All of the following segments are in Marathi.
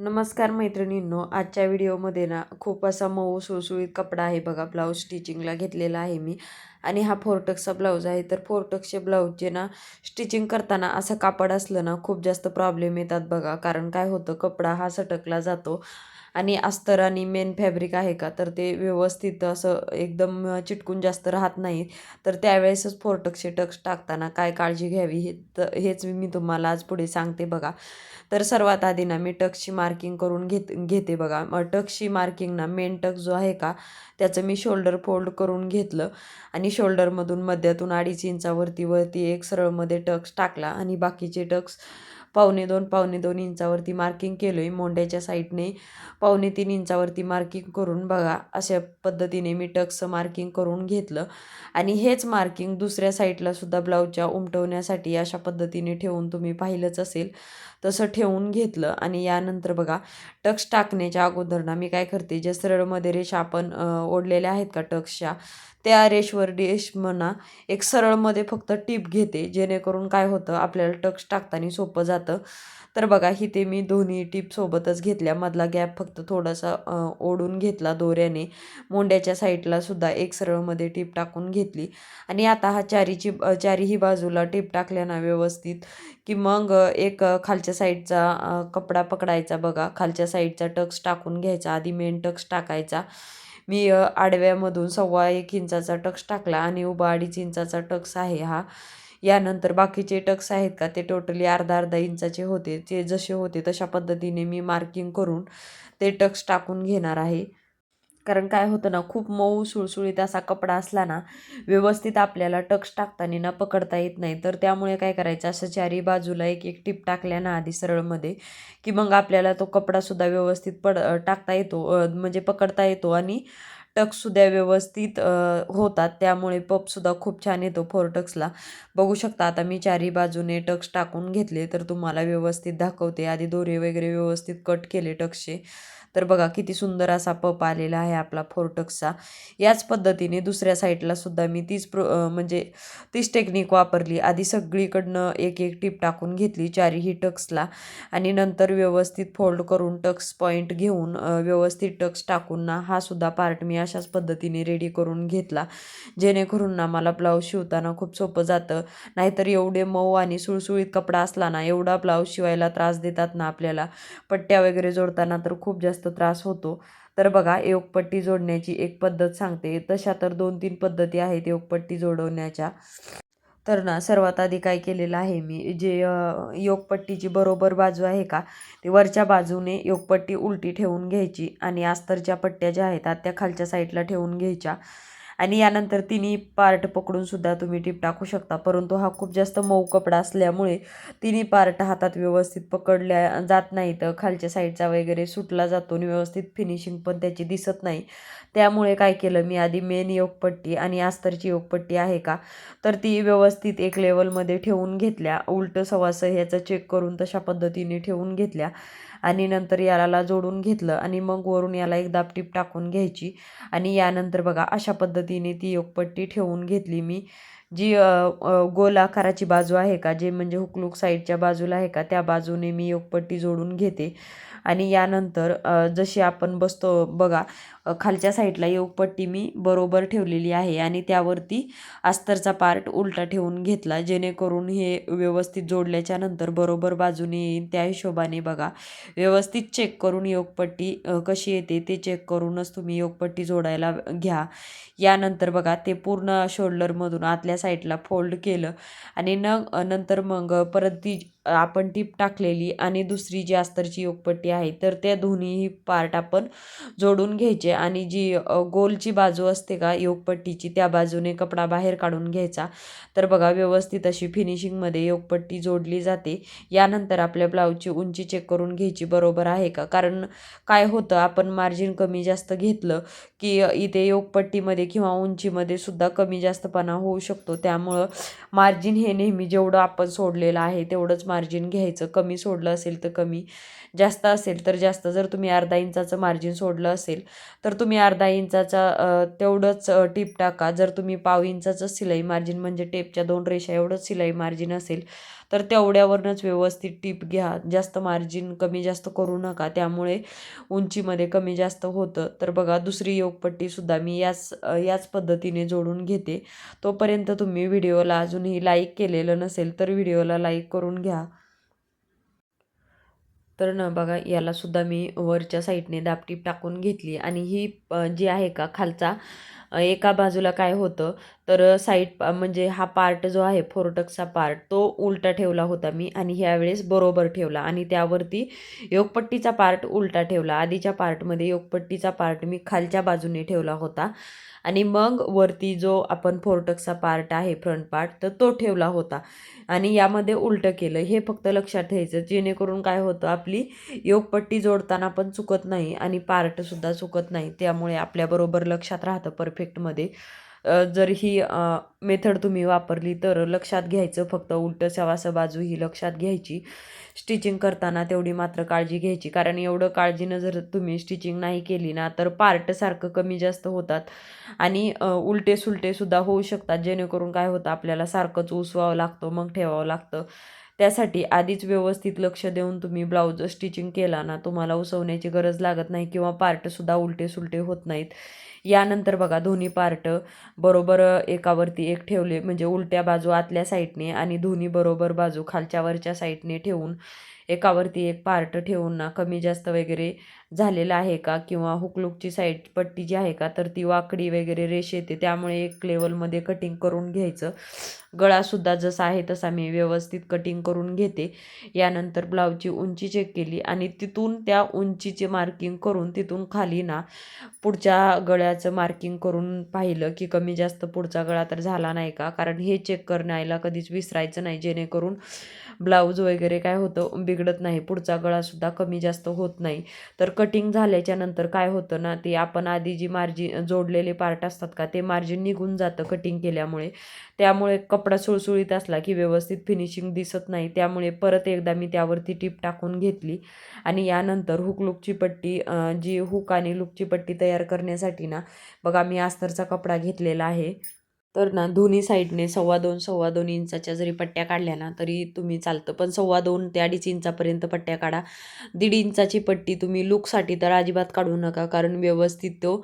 नमस्कार मैत्रिणींनो, आजच्या व्हिडिओमध्ये ना खूप असा मऊ सुळसुळीत कपडा आहे बघा. ब्लाऊज स्टिचिंगला घेतलेला आहे मी आणि हा फोरटक्सचा ब्लाऊज आहे. तर फोरटक्सचे ब्लाऊजचे ना स्टिचिंग करताना असं कापड असलं ना खूप जास्त प्रॉब्लेम येतात बघा. कारण काय होतं, कपडा हा सटकला जातो आणि अस्तर आणि मेन फॅब्रिक आहे का, तर ते व्यवस्थित असं एकदम चिटकून जास्त राहत नाही. तर त्यावेळेसच फोरटक्सचे टक्स टाकताना काय काळजी घ्यावी हेच मी तुम्हाला आज पुढे सांगते बघा. तर सर्वात आधी ना मी टक्सची मार्किंग करून घेते बघा. मग टक्सची मार्किंग ना मेन टक्स जो आहे का, त्याचं मी शोल्डर फोल्ड करून घेतलं आणि शोल्डरमधून मध्यातून 2.5 इंचावरती एक सरळमध्ये टक्स टाकला आणि बाकीचे टक्स पावणे 2 इंचावरती मार्किंग केलं आहे. मोंड्याच्या साईडने 2.25 इंचावरती मार्किंग करून बघा, अशा पद्धतीने मी टक्सचं मार्किंग करून घेतलं आणि हेच मार्किंग दुसऱ्या साईडला सुद्धा ब्लाऊजच्या उमटवण्यासाठी अशा पद्धतीने ठेवून तुम्ही पाहिलंच असेल, तसं ठेवून घेतलं. आणि यानंतर बघा, टक्स टाकण्याच्या अगोदर ना मी काय करते, ज्या सरळमध्ये रेषा आपण ओढलेल्या आहेत का टक्सच्या, त्या रेषवर म्हणा एक सरळमध्ये फक्त टीप घेते, जेणेकरून काय होतं आपल्याला टक्स टाकताना सोपं जातं. तर बघा, इथे मी दोन्ही टीप सोबतच घेतल्या. मधला गॅप फक्त थोडासा ओढून घेतला दोऱ्याने. मोंड्याच्या साईडला सुद्धा एक सरळमध्ये टीप टाकून घेतली आणि आता हा चारीही बाजूला टीप टाकल्या व्यवस्थित, की मग एक खालच्या साईडचा कपडा पकडायचा बघा. खालच्या साईडचा टक्स टाकून घ्यायचा. आधी मेन टक्स टाकायचा. मी आडव्यामधून 1.25 इंचाचा टक्स टाकला आणि उभा 2.5 इंचाचा टक्स आहे हा. यानंतर बाकीचे टक्स आहेत का, ते टोटली अर्धा इंचाचे होते. ते जसे होते तशा पद्धतीने मी मार्किंग करून ते टक्स टाकून घेणार आहे. कारण काय होतं ना, खूप मऊ सुळसुळीत असा कपडा असला ना, व्यवस्थित आपल्याला टक्स टाकताना ना पकडता येत नाही. तर त्यामुळे काय करायचं, असं चारी बाजूला एक एक टीप टाकल्या ना आधी सरळमध्ये, की मग आपल्याला तो कपडासुद्धा व्यवस्थित टाकता येतो, म्हणजे पकडता येतो आणि टक्ससुद्धा व्यवस्थित होतात. त्यामुळे पफसुद्धा खूप छान येतो फोरटक्सला. बघू शकता, आता मी चारी बाजूने टक्स टाकून घेतले. तर तुम्हाला व्यवस्थित दाखवते. आधी दोरे वगैरे व्यवस्थित कट केले टक्सचे. तर बघा, किती सुंदर असा पप आलेला आहे आपला फोरटक्सचा. याच पद्धतीने दुसऱ्या साईडला सुद्धा मी म्हणजे तीच टेक्निक वापरली. आधी सगळीकडनं एक एक टीप टाकून घेतली चारीही टक्सला आणि नंतर व्यवस्थित फोल्ड करून टक्स पॉईंट घेऊन व्यवस्थित टक्स टाकून ना हा सुद्धा पार्ट मी अशाच पद्धतीने रेडी करून घेतला, जेणेकरून ना मला ब्लाऊज शिवताना खूप सोपं जातं. नाहीतर एवढे मऊ आणि सुळसुळीत कपडा असला ना, एवढा ब्लाऊज शिवायला त्रास देतात ना आपल्याला, पट्ट्या वगैरे जोडताना तर खूप जास्त त्रास होतो. तर बघा, योगपट्टी जोडण्याची एक पद्धत सांगते. तशा तर 2-3 पद्धती आहेत योगपट्टी जोडवण्याच्या. तर ना सर्वात आधी काय केलेलं आहे मी, जे योगपट्टीची बरोबर बाजू आहे का, ती वरच्या बाजूने योगपट्टी उलटी ठेवून घ्यायची आणि अस्तरच्या पट्ट्या ज्या आहेत त्या खालच्या साईडला ठेवून घ्यायच्या आणि यानंतर तिन्ही पार्ट पकडून सुद्धा तुम्ही टीप टाकू शकता. परंतु हा खूप जास्त मऊ कपडा असल्यामुळे तिन्ही पार्ट हातात व्यवस्थित पकडल्या जात नाही, तर खालच्या साईडचा वगैरे सुटला जातो आणि व्यवस्थित फिनिशिंग पण त्याची दिसत नाही. त्यामुळे काय केलं मी, आधी मेन योगपट्टी आणि अस्तरची योगपट्टी आहे का, तर ती व्यवस्थित एक लेवलमध्ये ठेवून घेतल्या. उलटं सव्वासं ह्याचं चेक करून तशा पद्धतीने ठेवून घेतल्या आणि नंतर याला जोडून घेतलं आणि मग वरून याला एक दाबटीप टाकून घ्यायची आणि यानंतर बघा, अशा पद्धतीने ती योगपट्टी ठेवून घेतली मी. जी गोल आकाराची बाजू आहे का, जे म्हणजे हुकलूक साईडच्या बाजूला आहे का, त्या बाजूने मी योगपट्टी जोडून घेते आणि यानंतर जशी आपण बसतो बघा, खालच्या साईडला योगपट्टी मी बरोबर ठेवलेली आहे आणि त्यावरती अस्तरचा पार्ट उलटा ठेवून घेतला, जेणेकरून हे व्यवस्थित जोडल्याच्या नंतर बरोबर बाजूने येईल. त्या हिशोबाने बघा, व्यवस्थित चेक करून योगपट्टी कशी येते ते चेक करूनच तुम्ही योगपट्टी जोडायला घ्या. यानंतर बघा, ते पूर्ण शोल्डरमधून आतल्या साईडला फोल्ड केलं आणि नंतर मग परत ती आपण टीप टाकलेली आणि दुसरी जी अस्तरची योगपट्टी आहे, तर त्या दोन्हीही पार्ट आपण जोडून घ्यायचे आणि जी गोलची बाजू असते का योगपट्टीची, त्या बाजूने कपडा बाहेर काढून घ्यायचा. तर बघा, व्यवस्थित अशी फिनिशिंगमध्ये योगपट्टी जोडली जाते. यानंतर आपल्या ब्लाऊजची उंची चेक करून घ्यायची बरोबर आहे का, कारण काय होतं, आपण मार्जिन कमी जास्त घेतलं की इथे योगपट्टीमध्ये किंवा उंचीमध्ये सुद्धा कमी जास्तपणा होऊ शकतो. त्यामुळं मार्जिन हे नेहमी जेवढं आपण सोडलेलं आहे तेवढंच मार्जिन घ्यायचं. कमी सोडलं असेल तर कमी, जास्त असेल तर जास्त. जर तुम्ही अर्धा इंचाचं मार्जिन सोडलं असेल तर तुम्ही अर्धा इंचाचा तेवढंच टीप टाका. जर तुम्ही पाव इंचाचं शिलाई मार्जिन म्हणजे टेपच्या 2 रेषा एवढंच शिलाई मार्जिन असेल तर तेवढ्यावरूनच व्यवस्थित टीप घ्या. जास्त मार्जिन कमी जास्त करू नका, त्यामुळे उंचीमध्ये कमी जास्त होतं. तर बघा दुसरी योगपट्टीसुद्धा मी याच पद्धतीने जोडून घेते. तोपर्यंत तुम्ही व्हिडिओला अजूनही लाईक केलेलं नसेल तर व्हिडिओला लाईक करून घ्या. तर ना बघा यालासुद्धा मी वरच्या साईडने दाबटीप टाकून घेतली आणि ही जी आहे का खालचा एका बाजूला काय होतं तर साईड म्हणजे हा पार्ट जो आहे फोर्टक्सचा पार्ट तो उलटा ठेवला होता मी आणि ह्यावेळेस बरोबर ठेवला आणि त्यावरती योगपट्टीचा पार्ट उलटा ठेवला. आधीच्या पार्टमध्ये योगपट्टीचा पार्ट मी खालच्या बाजूने ठेवला होता आणि मग वरती जो आपण फोर्टक्सचा पार्ट आहे फ्रंट पार्ट तर तो ठेवला होता आणि यामध्ये उलटं केलं. हे फक्त लक्षात ठेवायचं, जेणेकरून काय होतं आपली योगपट्टी जोडताना पण चुकत नाही आणि पार्टसुद्धा चुकत नाही. त्यामुळे आपल्याबरोबर लक्षात राहतं परफेक्टमध्ये. जर ही मेथड तुम्ही वापरली तर लक्षात घ्यायचं, फक्त उलटं सवासं बाजू ही लक्षात घ्यायची. स्टिचिंग करताना तेवढी मात्र काळजी घ्यायची, कारण एवढं काळजीनं जर तुम्ही स्टिचिंग नाही केली ना तर पार्टसारखं कमी जास्त होतात आणि उलटे सुलटेसुद्धा होऊ शकतात, जेणेकरून काय होतं आपल्याला सारखंच उसवावं लागतं मग ठेवावं लागतं. त्यासाठी आधीच व्यवस्थित लक्ष देऊन तुम्ही ब्लाऊज स्टिचिंग केला ना तुम्हाला उसवण्याची गरज लागत नाही किंवा पार्टसुद्धा उलटे सुलटे होत नाहीत. यानंतर बघा दोन्ही पार्ट बरोबर एकावरती एक ठेवले, म्हणजे उलट्या बाजू आतल्या साईडने आणि दोन्ही बरोबर बाजू खालच्या वरच्या साईडने ठेवून एकावरती एक पार्ट ठेवून ना कमी जास्त वगैरे झालेलं आहे का किंवा हुकलूकची साईड पट्टी जी आहे का तर ती वाकडी वगैरे रेष येते, त्यामुळे एक लेवलमध्ये कटिंग करून घ्यायचं. गळासुद्धा जसा आहे तसा मी व्यवस्थित कटिंग करून घेते. यानंतर ब्लाऊजची उंची चेक केली आणि तिथून त्या उंचीचे मार्किंग करून तिथून खाली ना पुढच्या गळ्याचं मार्किंग करून पाहिलं की कमी जास्त पुढचा गळा तर झाला नाही का, कारण हे चेक करायला कधीच विसरायचं नाही, जेणेकरून ब्लाऊज वगैरे काय होतं बिघडत नाही, पुढचा गळासुद्धा कमी जास्त होत नाही. तर कटिंग झाल्याच्या नंतर काय होतं ना ते आपण आधी जी मार्जिन जोडलेले पार्ट असतात का ते मार्जिन निघून जातं कटिंग केल्यामुळे. त्यामुळे कपडा सुळसुळीत असला की व्यवस्थित फिनिशिंग दिसत नाही. त्यामुळे परत एकदा मी त्यावरती टीप टाकून घेतली आणि यानंतर हुक लूकची पट्टी जी हुक आणि लूकची पट्टी तयार करण्यासाठी ना बघा मी अस्तरचा कपडा घेतलेला आहे. तर ना दोन्ही साईडने 2.5 इंचाच्या जरी पट्ट्या काढल्या ना तरी तुम्ही चालतं, पण 2.5 ते 2.5 इंचापर्यंत पट्ट्या काढा. 1.5 इंचाची पट्टी तुम्ही लूकसाठी तर अजिबात काढू नका, कारण व्यवस्थित तो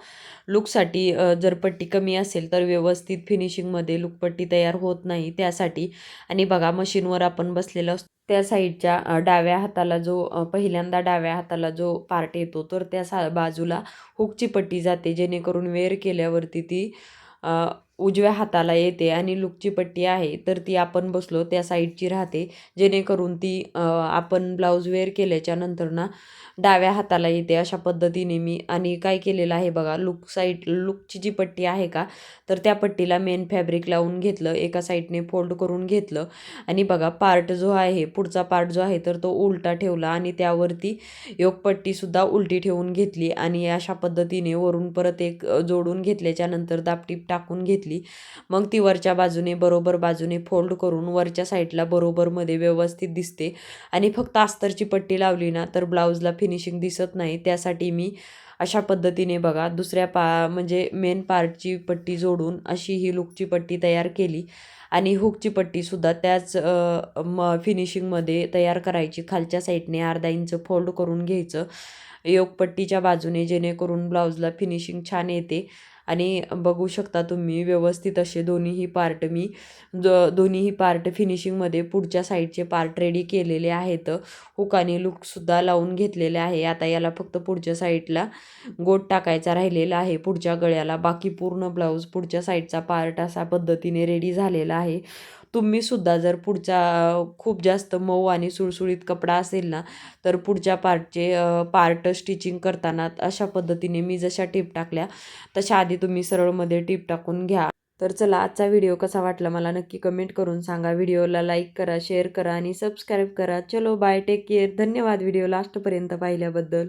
लूकसाठी जर पट्टी कमी असेल तर व्यवस्थित फिनिशिंगमध्ये लूकपट्टी तयार होत नाही त्यासाठी. आणि बघा मशीनवर आपण बसलेलं असतो त्या साईडच्या डाव्या हाताला जो पहिल्यांदा डाव्या हाताला जो पार्ट येतो तर त्या बाजूला हुकची पट्टी जाते, जेणेकरून वेअर केल्यावरती ती उजव्या हाताला येते आणि लूकची पट्टी आहे तर ती आपण बसलो त्या साईडची राहते, जेणेकरून ती आपण ब्लाऊज वेअर केल्याच्या नंतर ना डाव्या हाताला येते. अशा पद्धतीने मी आणि काय केलेलं आहे बघा, लूकची जी पट्टी आहे का तर त्या पट्टीला मेन फॅब्रिक लावून घेतलं, एका साईडने फोल्ड करून घेतलं आणि बघा पार्ट जो आहे पुढचा पार्ट जो आहे तर तो उलटा ठेवला आणि त्यावरती योगपट्टीसुद्धा उलटी ठेवून घेतली आणि अशा पद्धतीने वरून परत एक जोडून घेतल्याच्या नंतर दाबटीप टाकून घेतली. मग ती वरच्या बाजूने बरोबर बाजूने फोल्ड करून वरच्या साईडला बरोबरमध्ये व्यवस्थित दिसते आणि फक्त अस्तरची पट्टी लावली ना तर ब्लाऊजला फिनिशिंग दिसत नाही. त्यासाठी मी अशा पद्धतीने बघा दुसऱ्या म्हणजे मेन पार्टची पट्टी जोडून अशी ही लूकची पट्टी तयार केली आणि हुकची पट्टीसुद्धा त्याच फिनिशिंगमध्ये तयार करायची. खालच्या साईडने अर्धा इंच फोल्ड करून घ्यायचं योगपट्टीच्या बाजूने, जेणेकरून ब्लाऊजला फिनिशिंग छान येते. आणि बघू शकता तुम्ही व्यवस्थित असे दोन्हीही पार्ट फिनिशिंगमध्ये पुढच्या साईडचे पार्ट रेडी केलेले आहेत. हुक आणि लूकसुद्धा लावून घेतलेले आहे. आता याला फक्त पुढच्या साईडला गोट टाकायचा राहिलेला आहे पुढच्या गळ्याला. बाकी पूर्ण ब्लाऊज पुढच्या साईडचा पार्ट अशा पद्धतीने रेडी झालेला आहे. तुम्हीसुद्धा जर पुढचा खूप जास्त मऊ आणि सुळसुळीत कपडा असेल ना तर पुढच्या पार्ट स्टिचिंग करताना अशा पद्धतीने मी जशा टिप टाकल्या तशा आधी तुम्ही सरळमध्ये टिप टाकून घ्या. तर चला आजचा व्हिडिओ कसा वाटला मला नक्की कमेंट करून सांगा. व्हिडिओला लाईक करा, शेअर करा आणि सबस्क्राईब करा. चलो बाय, टेक केअर. धन्यवाद व्हिडिओ लास्टपर्यंत पाहिल्याबद्दल.